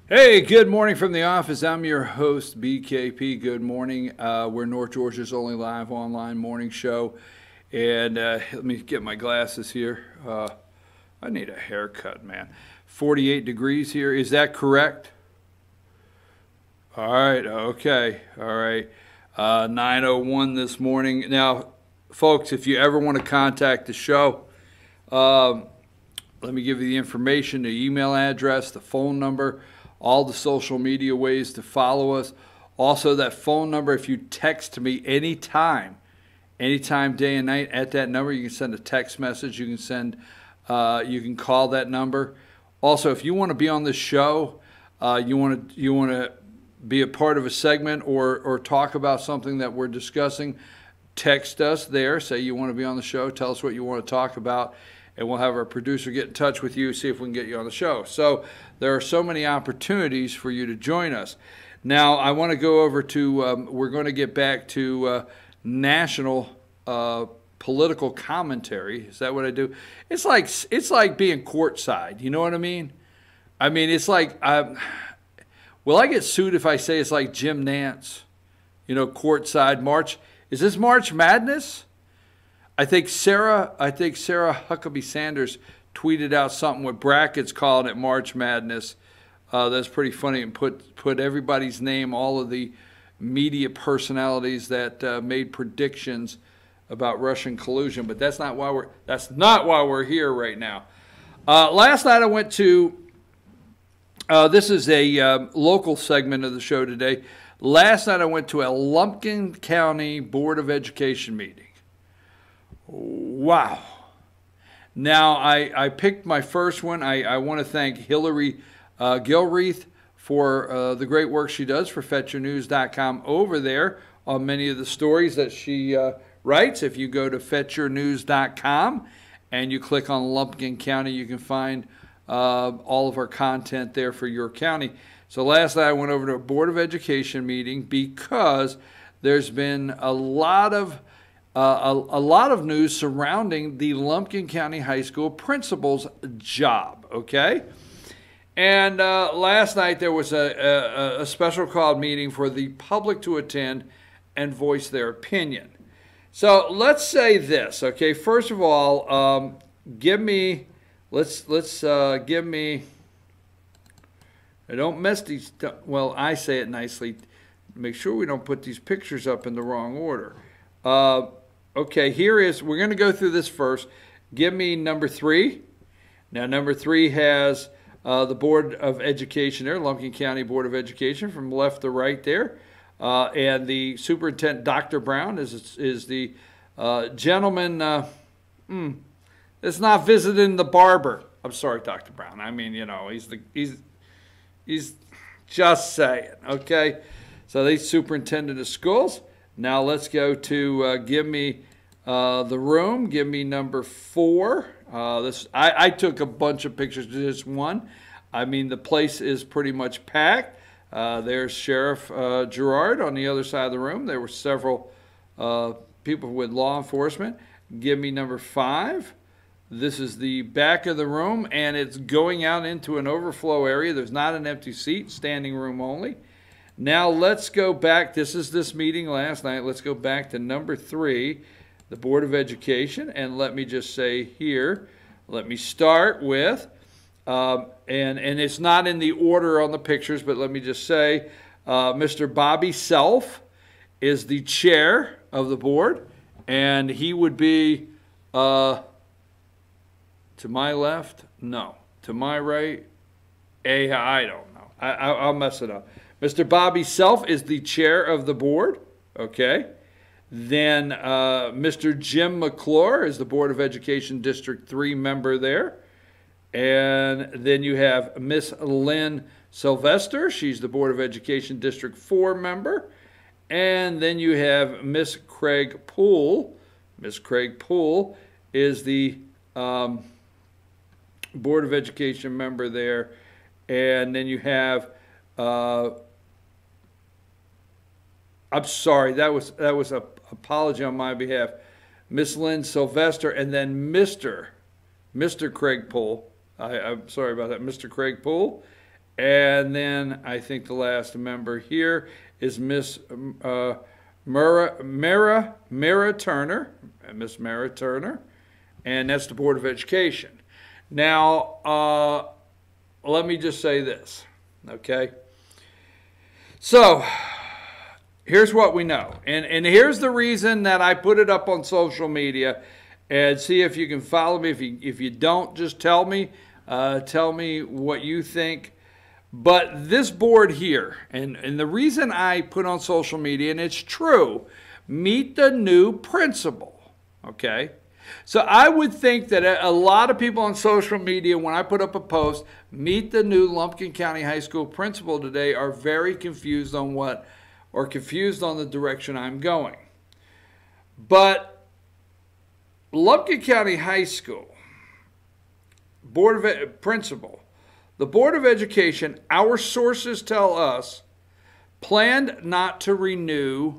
Hey, good morning from the office. I'm your host, BKP. Good morning. We're North Georgia's only live online morning show. And let me get my glasses here. I need a haircut, man. 48 degrees here. Is that correct? All right. Okay. All right. 9:01 this morning. Now, folks, if you ever want to contact the show, let me give you the information, the email address, the phone number, all the social media ways to follow us. Also, that phone number, if you text me anytime, day and night at that number, you can send a text message. You can call that number. Also, if you want to be on the show, you want to be a part of a segment or talk about something that we're discussing, text us there. Say you want to be on the show. Tell us what you want to talk about, and we'll have our producer get in touch with you, see if we can get you on the show. So there are so many opportunities for you to join us. Now, I want to go over to, we're going to get back to national political commentary. Is that what I do? It's like being courtside. You know what I mean? I mean, it's like, will I get sued if I say it's like Jim Nance? You know, courtside March. Is this March Madness? I think Sarah Huckabee Sanders tweeted out something with brackets calling it March Madness. That's pretty funny, and put everybody's name, all of the media personalities that made predictions about Russian collusion. But that's not why we're here right now. Last night I went to. This is a local segment of the show today. Last night I went to a Lumpkin County Board of Education meeting. Wow. Now, I picked my first one. I want to thank Hillary Gilreath for the great work she does for FetchYourNews.com over there on many of the stories that she writes. If you go to FetchYourNews.com and you click on Lumpkin County, you can find all of our content there for your county. So last night I went over to a Board of Education meeting because there's been a lot of news surrounding the Lumpkin County High School principal's job, okay? And last night there was a special called meeting for the public to attend and voice their opinion. So let's say this, okay? First of all, give me, don't mess these, well, I say it nicely. Make sure we don't put these pictures up in the wrong order. Okay, we're going to go through this first. Give me number 3. Now, number 3 has the Board of Education there, Lumpkin County Board of Education, from left to right there. And the superintendent, Dr. Brown, is the gentleman that's not visiting the barber. I'm sorry, Dr. Brown. I mean, you know, he's just saying, okay? So he's superintendent of schools. Now let's go to give me the room. Give me number 4. I took a bunch of pictures, just one. I mean, the place is pretty much packed. There's Sheriff Gerard on the other side of the room. There were several people with law enforcement. Give me number 5. This is the back of the room, and it's going out into an overflow area. There's not an empty seat, standing room only. Now let's go back. This is this meeting last night. Let's go back to number 3, the Board of Education. And let me just say here, let me start with, and it's not in the order on the pictures, but let me just say, Mr. Bobby Self is the chair of the board, and he would be to my left? No. To my right? I don't know. I'll mess it up. Mr. Bobby Self is the chair of the board, okay? Then Mr. Jim McClure is the Board of Education District 3 member there. And then you have Miss Lynn Sylvester. She's the Board of Education District 4 member. And then you have Miss Craig Poole. Miss Craig Poole is the Board of Education member there. And then you have I'm sorry, that was an apology on my behalf. Miss Lynn Sylvester, and then Mr. Craig Poole. I'm sorry about that, Mr. Craig Poole. And then I think the last member here is Miss Mara Turner, Miss Mara Turner, and that's the Board of Education. Now, let me just say this, okay? So, here's what we know. And here's the reason that I put it up on social media, and see if you can follow me. If you don't, just tell me what you think. But this board here, and the reason I put on social media, and it's true, meet the new principal, okay? So I would think that a lot of people on social media, when I put up a post, meet the new Lumpkin County High School principal today, are very confused on confused on the direction I'm going. But Lumpkin County High School principal, the Board of Education, our sources tell us, planned not to renew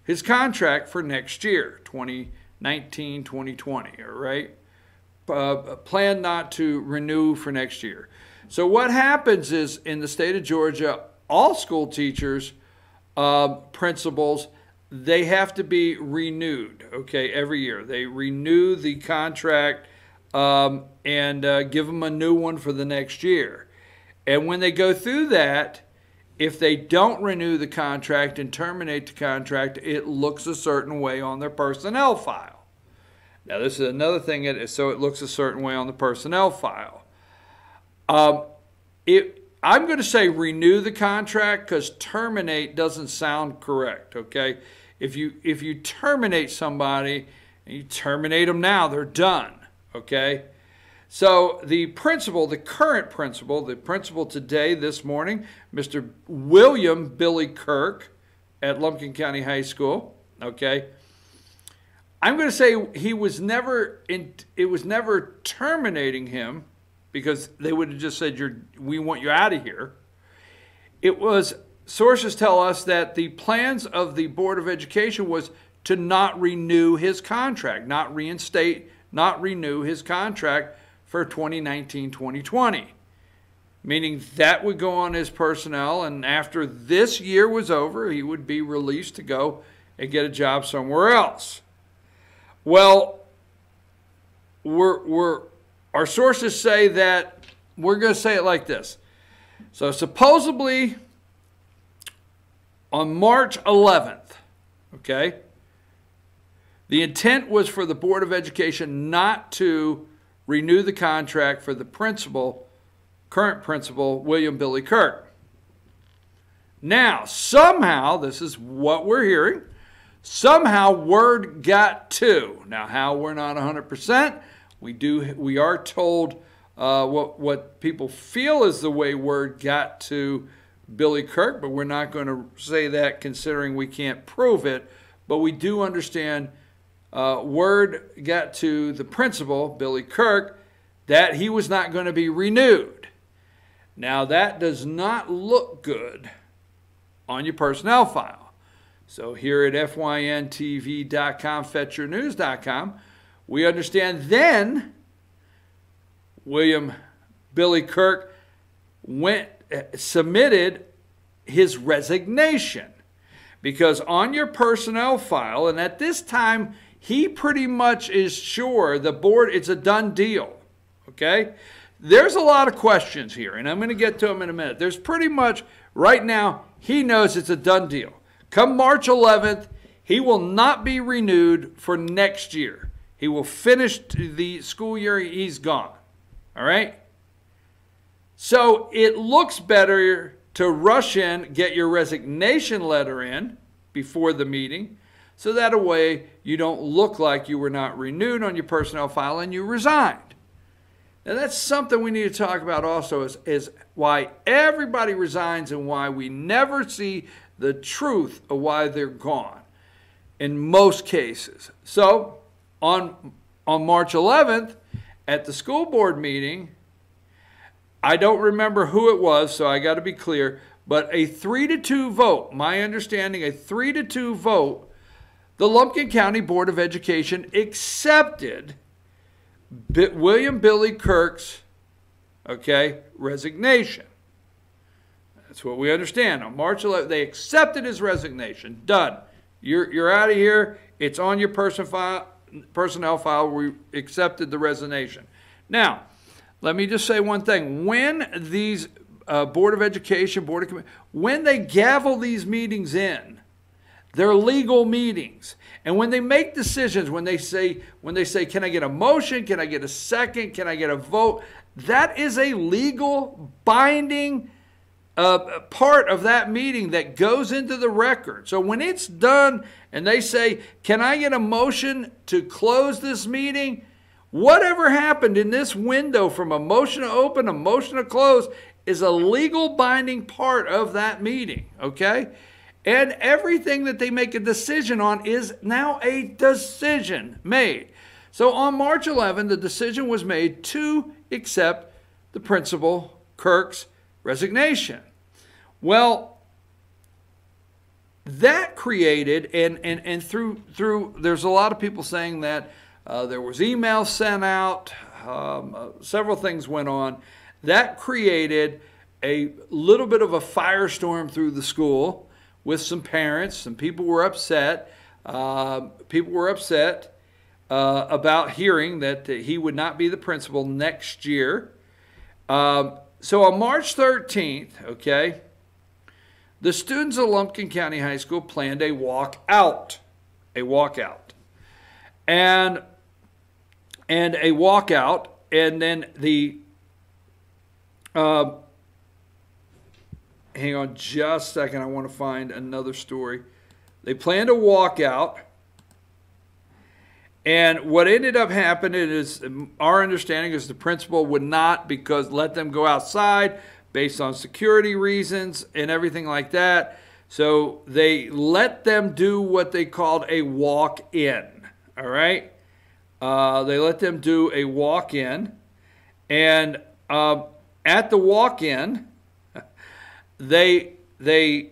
his contract for next year, 2019-2020, all right? Planned not to renew for next year. So what happens is, in the state of Georgia, all school teachers, principals, they have to be renewed, okay, every year. They renew the contract and give them a new one for the next year. And when they go through that, if they don't renew the contract and terminate the contract, it looks a certain way on their personnel file. Now, this is another thing, so it looks a certain way on the personnel file. I'm going to say renew the contract, because terminate doesn't sound correct, okay? If you terminate somebody, and you terminate them now, they're done. Okay, so the principal, the current principal, the principal today, this morning, Mr. William Billy Kirk at Lumpkin County High School, okay, I'm going to say it was never terminating him, because they would have just said, we want you out of here. It was, sources tell us that the plans of the Board of Education was to not renew his contract, not renew his contract for 2019-2020, meaning that would go on his personnel, and after this year was over, he would be released to go and get a job somewhere else. Well, our sources say that, we're going to say it like this. So supposedly on March 11th, okay, the intent was for the Board of Education not to renew the contract for the principal, current principal, William Billy Kirk. Now, somehow, this is what we're hearing, somehow word got to. Now, how, we're not 100%. We are told what people feel is the way word got to Billy Kirk, but we're not going to say that, considering we can't prove it. But we do understand word got to the principal, Billy Kirk, that he was not going to be renewed. Now, that does not look good on your personnel file. So here at FYNTV.com, FetchYourNews.com, we understand then Billy Kirk submitted his resignation, because on your personnel file, and at this time, he pretty much is sure the board, it's a done deal, okay? There's a lot of questions here, and I'm going to get to them in a minute. There's pretty much, right now, he knows it's a done deal. Come March 11th, he will not be renewed for next year. He will finish the school year, he's gone, all right? So it looks better to rush in, get your resignation letter in before the meeting, so that way you don't look like you were not renewed on your personnel file and you resigned. Now, that's something we need to talk about also, is why everybody resigns and why we never see the truth of why they're gone in most cases. So on March 11th at the school board meeting, I don't remember who it was, so I got to be clear, but a 3-2 vote, my understanding, a 3-2 vote, the Lumpkin County Board of Education accepted William Billy Kirk's, okay, resignation. That's what we understand. On March 11th, they accepted his resignation. Done. You're out of here. It's on your personnel file. We accepted the resignation. Now, let me just say one thing. When these Board of Education, when they gavel these meetings in, they're legal meetings. And when they make decisions, when they say, can I get a motion? Can I get a second? Can I get a vote? That is a legal binding part of that meeting that goes into the record. So when it's done and they say, can I get a motion to close this meeting? Whatever happened in this window from a motion to open, a motion to close is a legal binding part of that meeting, okay? And everything that they make a decision on is now a decision made. So on March 11, the decision was made to accept the principal, Kirk's, resignation. Well, that created, and through there's a lot of people saying that there was email sent out, several things went on. That created a little bit of a firestorm through the school with some parents. Some people were upset. About hearing that he would not be the principal next year. So on March 13th, okay, the students of Lumpkin County High School planned a walkout. And a walkout, and then the, hang on just a second, I want to find another story. They planned a walkout, and what ended up happening is, our understanding is the principal would not, because let them go outside based on security reasons and everything like that. So they let them do what they called a walk-in, all right? They let them do a walk-in, and at the walk-in, they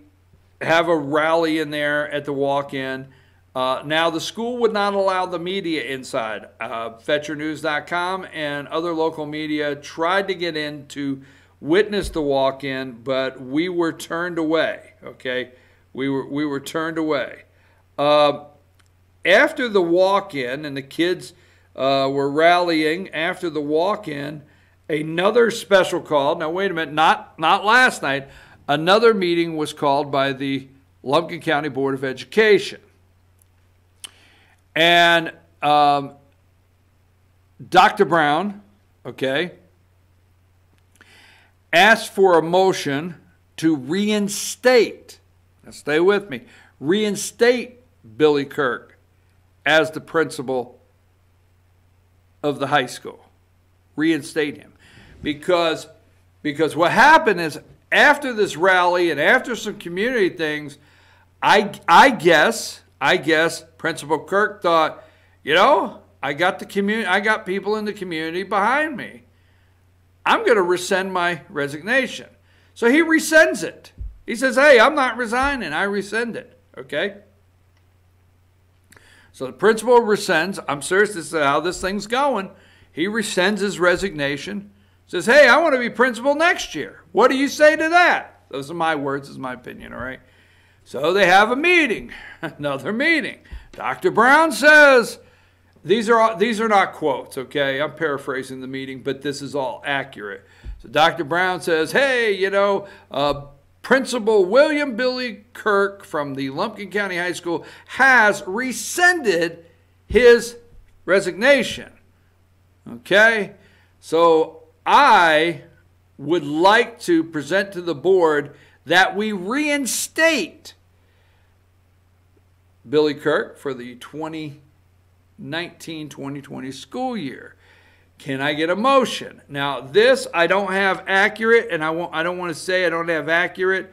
have a rally in there at the walk-in. Now, the school would not allow the media inside. FetcherNews.com and other local media tried to get in to witness the walk-in, but we were turned away, okay? We were turned away. After the walk-in, and the kids were rallying after the walk-in, another special call. Now, wait a minute, not last night. Another meeting was called by the Lumpkin County Board of Education. And Dr. Brown, okay, asked for a motion to reinstate, now stay with me, reinstate Billy Kirk as the principal of the high school. Reinstate him. Because what happened is, after this rally and after some community things, I guess Principal Kirk thought, you know, I got people in the community behind me. I'm going to rescind my resignation. So he rescinds it. He says, hey, I'm not resigning. I rescind it. Okay? So the principal rescinds. I'm serious. This is how this thing's going. He rescinds his resignation. Says, hey, I want to be principal next year. What do you say to that? Those are my words. This is my opinion, all right? So they have a meeting, another meeting. Dr. Brown says, these are not quotes, okay? I'm paraphrasing the meeting, but this is all accurate. So Dr. Brown says, hey, you know, Principal William Billy Kirk from the Lumpkin County High School has rescinded his resignation, okay? So I would like to present to the board that we reinstate Billy Kirk for the 2019-2020 school year. Can I get a motion? Now, this I don't have accurate, and I don't want to say I don't have accurate,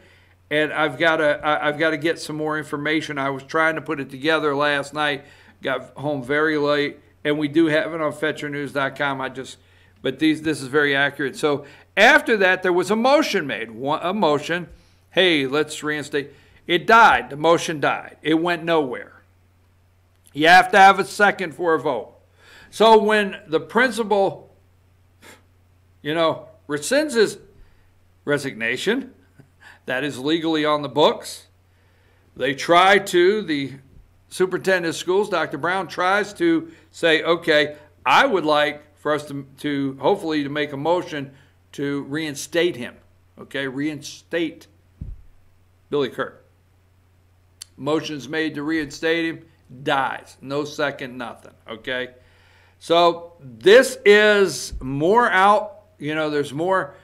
and I've got to get some more information. I was trying to put it together last night, got home very late, and we do have it on FetcherNews.com. But this is very accurate. So after that, there was a motion made. A motion, hey, let's reinstate. It died. The motion died. It went nowhere. You have to have a second for a vote. So when the principal, you know, rescinds his resignation, That is legally on the books. They try to, the superintendent of schools, Dr. Brown, tries to say, okay, I would like for us to hopefully to make a motion to reinstate him. Okay, reinstate Billy Kirk. Motion's made to reinstate him, dies. No second, nothing. Okay, so this is more out. You know, there's more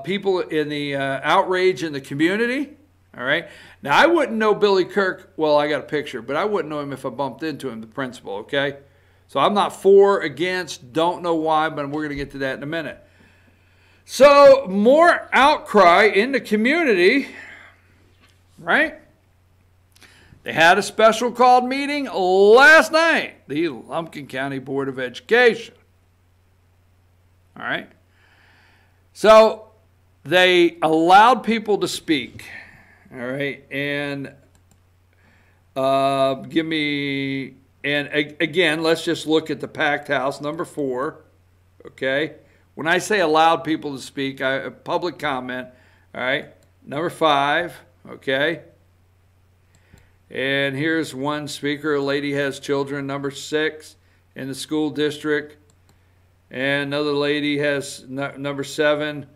people in the outrage in the community. All right. Now, I wouldn't know Billy Kirk. Well, I got a picture, but I wouldn't know him if I bumped into him, the principal. Okay, so I'm not for, against, don't know why, but we're going to get to that in a minute. So more outcry in the community, right? They had a special called meeting last night, the Lumpkin County Board of Education. All right. So they allowed people to speak. All right. And again, let's just look at the packed house, number 4. Okay. When I say allowed people to speak, public comment, all right, number 5, okay, and here's one speaker, a lady has children, number 6, in the school district, and another lady has number 7,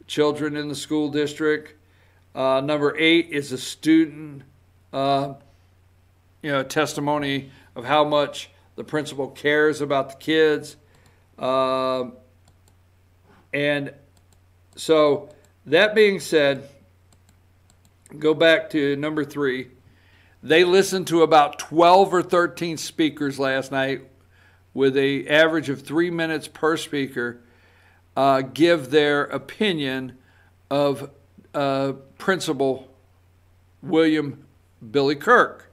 children in the school district, number 8 is a student, testimony of how much the principal cares about the kids, and so that being said, go back to number 3. They listened to about 12 or 13 speakers last night with an average of 3 minutes per speaker give their opinion of Principal William Billy Kirk.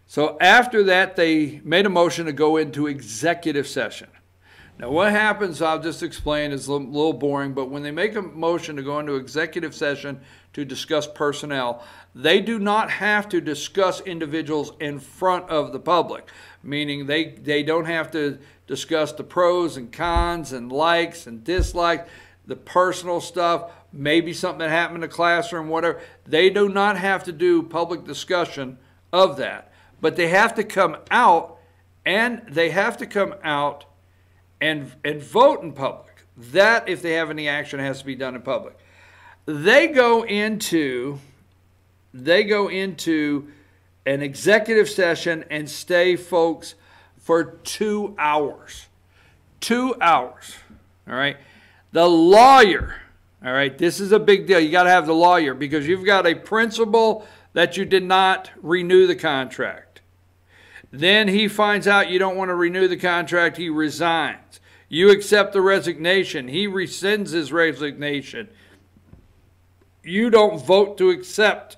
So after that, they made a motion to go into executive session. Now, what happens, I'll just explain, is a little boring, but when they make a motion to go into executive session to discuss personnel, they do not have to discuss individuals in front of the public, meaning they don't have to discuss the pros and cons and likes and dislikes, the personal stuff, maybe something that happened in the classroom, whatever. They do not have to do public discussion of that, but they have to come out and vote in public. That, if they have any action, has to be done in public. They go into an executive session and stay, folks, for 2 hours. 2 hours. All right. The lawyer. All right. This is a big deal. You got to have the lawyer because you've got a principal that you did not renew the contract. Then he finds out you don't want to renew the contract. He resigns. You accept the resignation. He rescinds his resignation. You don't vote to accept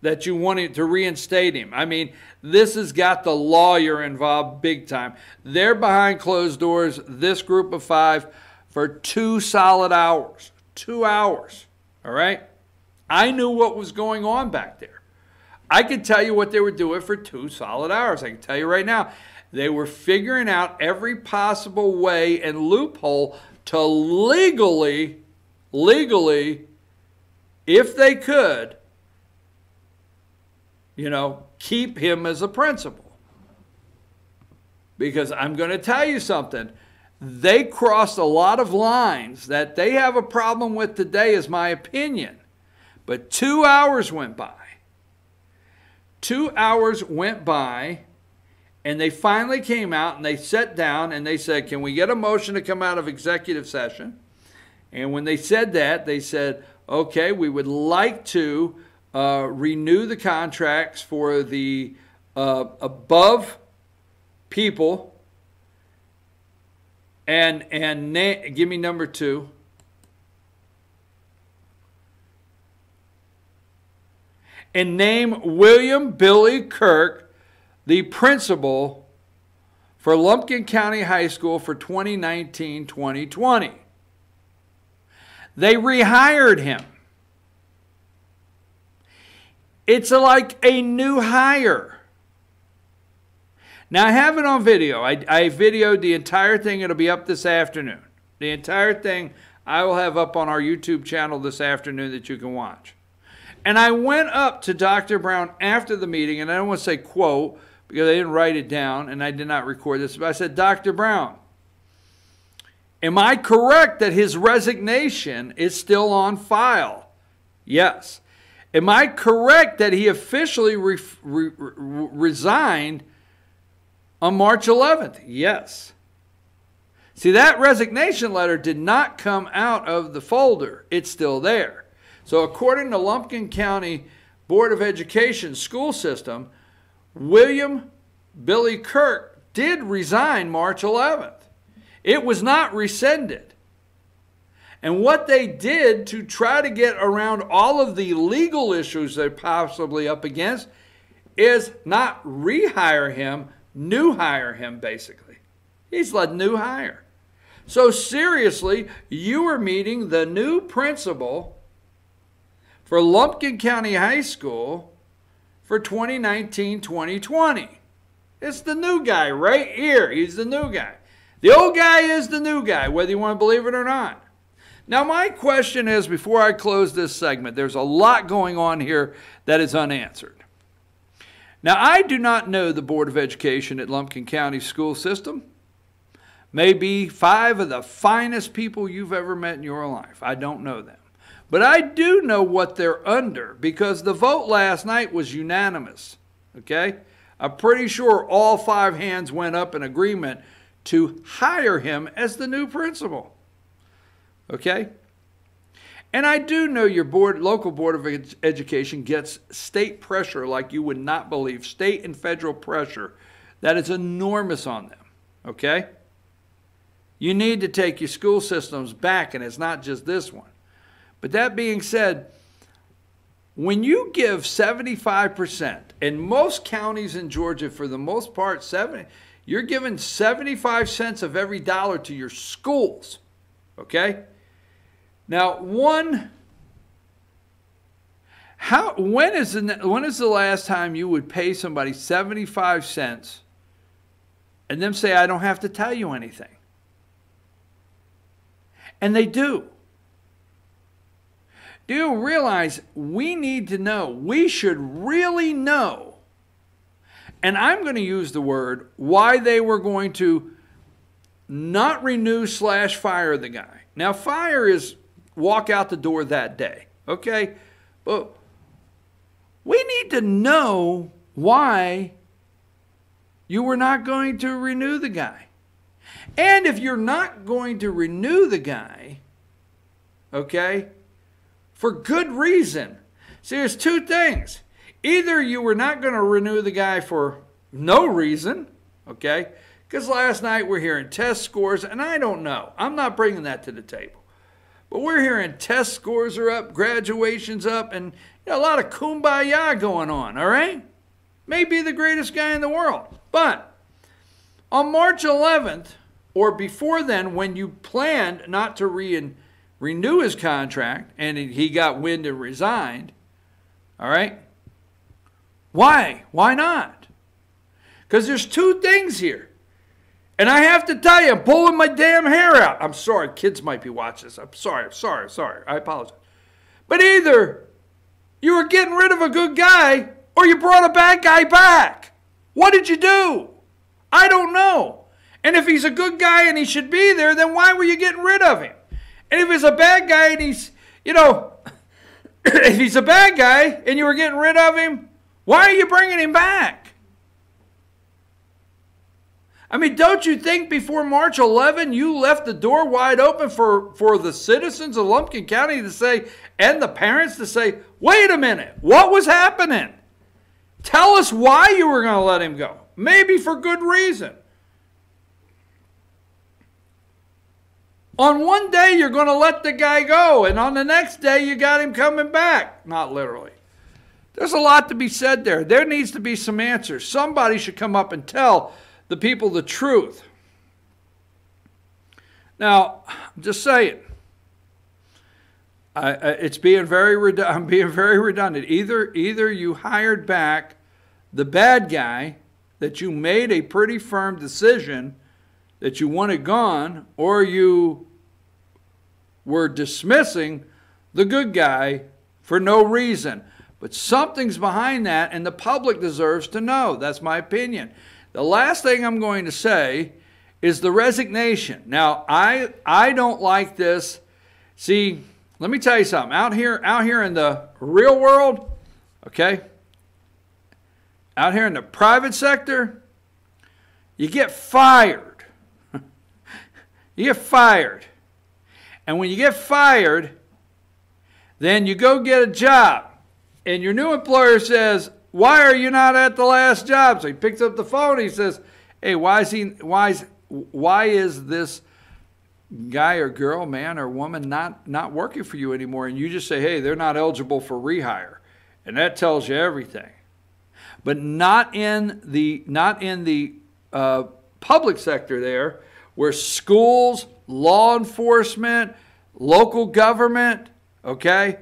that you wanted to reinstate him. I mean, this has got the lawyer involved big time. They're behind closed doors, this group of 5, for 2 solid hours. 2 hours. All right? I knew what was going on back there. I could tell you what they were doing for 2 solid hours. I can tell you right now. They were figuring out every possible way and loophole to legally, if they could, keep him as a principal. Because I'm going to tell you something. They crossed a lot of lines that they have a problem with today, is my opinion. But 2 hours went by. 2 hours went by, and they finally came out and they sat down and they said, can we get a motion to come out of executive session? And when they said that, they said, okay, we would like to renew the contracts for the above people and give me number 2. And name William Billy Kirk the principal for Lumpkin County High School for 2019-2020. They rehired him. It's like a new hire. Now, I have it on video. I videoed the entire thing. It'll be up this afternoon. The entire thing I will have up on our YouTube channel this afternoon that you can watch. And I went up to Dr. Brown after the meeting, and I don't want to say quote, because I didn't write it down, and I did not record this, but I said, Dr. Brown, am I correct that his resignation is still on file? Yes. Am I correct that he officially resigned on March 11th? Yes. See, that resignation letter did not come out of the folder. It's still there. So according to Lumpkin County Board of Education school system, William Billy Kirk did resign March 11th. It was not rescinded. And what they did to try to get around all of the legal issues they're possibly up against is not rehire him, new hire him, basically. He's a new hire. So seriously, you are meeting the new principal for Lumpkin County High School for 2019-2020. It's the new guy right here. He's the new guy. The old guy is the new guy, whether you want to believe it or not. Now, my question is, before I close this segment, there's a lot going on here that is unanswered. Now, I do not know the Board of Education at Lumpkin County School System. Maybe 5 of the finest people you've ever met in your life. I don't know them. But I do know what they're under, because the vote last night was unanimous. Okay? I'm pretty sure all 5 hands went up in agreement to hire him as the new principal. Okay? And I do know your local Board of Education gets state pressure like you would not believe. State and federal pressure. That is enormous on them. Okay? You need to take your school systems back, and it's not just this one. But that being said, when you give 75%, in most counties in Georgia, for the most part, you're giving 75 cents of every dollar to your schools. Okay? Now, when is the last time you would pay somebody 75 cents and them say, I don't have to tell you anything? And they do. Do you realize we need to know? We should really know. And I'm going to use the word why they were going to not renew / fire the guy. Now, fire is walk out the door that day. Okay? But we need to know why you were not going to renew the guy. And if you're not going to renew the guy, okay, for good reason. See, there's 2 things. Either you were not going to renew the guy for no reason, okay, because last night we're hearing test scores, and I don't know. I'm not bringing that to the table. But we're hearing test scores are up, graduation's up, and a lot of kumbaya going on, all right? Maybe the greatest guy in the world. But on March 11th, or before then, when you planned not to renew his contract and he got wind and resigned, all right? Why? Why not? Because there's 2 things here. And I have to tell you, I'm pulling my damn hair out. I'm sorry. Kids might be watching this. I'm sorry. I apologize. But either you were getting rid of a good guy or you brought a bad guy back. What did you do? I don't know. And if he's a good guy and he should be there, then why were you getting rid of him? And if he's a bad guy and he's, if he's a bad guy and you were getting rid of him, why are you bringing him back? I mean, don't you think before March 11 you left the door wide open for the citizens of Lumpkin County to say, and the parents to say, wait a minute, what was happening? Tell us why you were going to let him go. Maybe for good reason. On one day, you're going to let the guy go, and on the next day, you got him coming back. Not literally. There's a lot to be said there. There needs to be some answers. Somebody should come up and tell the people the truth. Now, I'm just saying. I'm being very redundant. Either you hired back the bad guy that you made a pretty firm decision that you wanted gone, or you we're dismissing the good guy for no reason. But something's behind that, and the public deserves to know. That's my opinion. The last thing I'm going to say is the resignation. Now, I don't like this. See, let me tell you something. Out here in the real world, okay, out here in the private sector, you get fired. You get fired. And when you get fired, then you go get a job. And your new employer says, why are you not at the last job? So he picks up the phone. He says, hey, why is this guy or girl, man or woman not working for you anymore? And you just say, hey, they're not eligible for rehire. And that tells you everything. But not in the public sector there, where schools, law enforcement, local government, okay?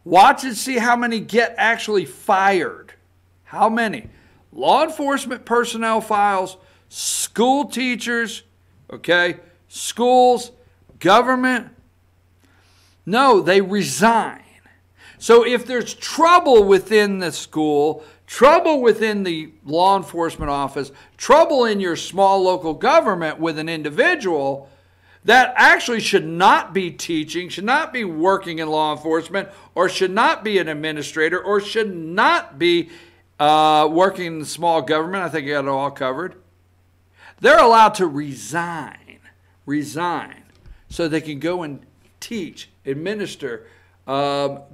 Watch and see how many get actually fired. How many? Law enforcement personnel files, school teachers, okay? Schools, government. No, they resign. So if there's trouble within the school, trouble within the law enforcement office, trouble in your small local government with an individual that actually should not be teaching, should not be working in law enforcement, or should not be an administrator, or should not be working in small government, I think you got it all covered, they're allowed to resign, so they can go and teach, administer,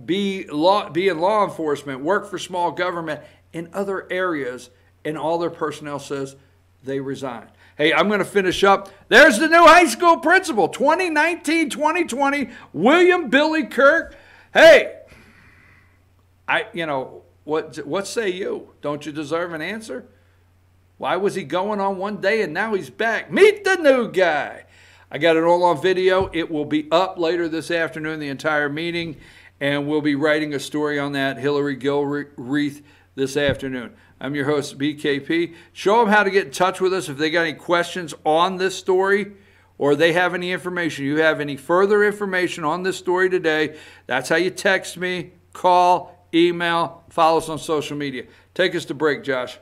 be in law enforcement, work for small government in other areas, and all their personnel says they resign. Hey, I'm going to finish up. There's the new high school principal, 2019-2020, William Billy Kirk. Hey, what say you? Don't you deserve an answer? Why was he going on one day and now he's back? Meet the new guy. I got it all on video. It will be up later this afternoon, the entire meeting, and we'll be writing a story on that, Hillary Gilreath, this afternoon. I'm your host, BKP. Show them how to get in touch with us if they got any questions on this story, or they have any information. You have any further information on this story today, that's how you text me, call, email, follow us on social media. Take us to break, Josh.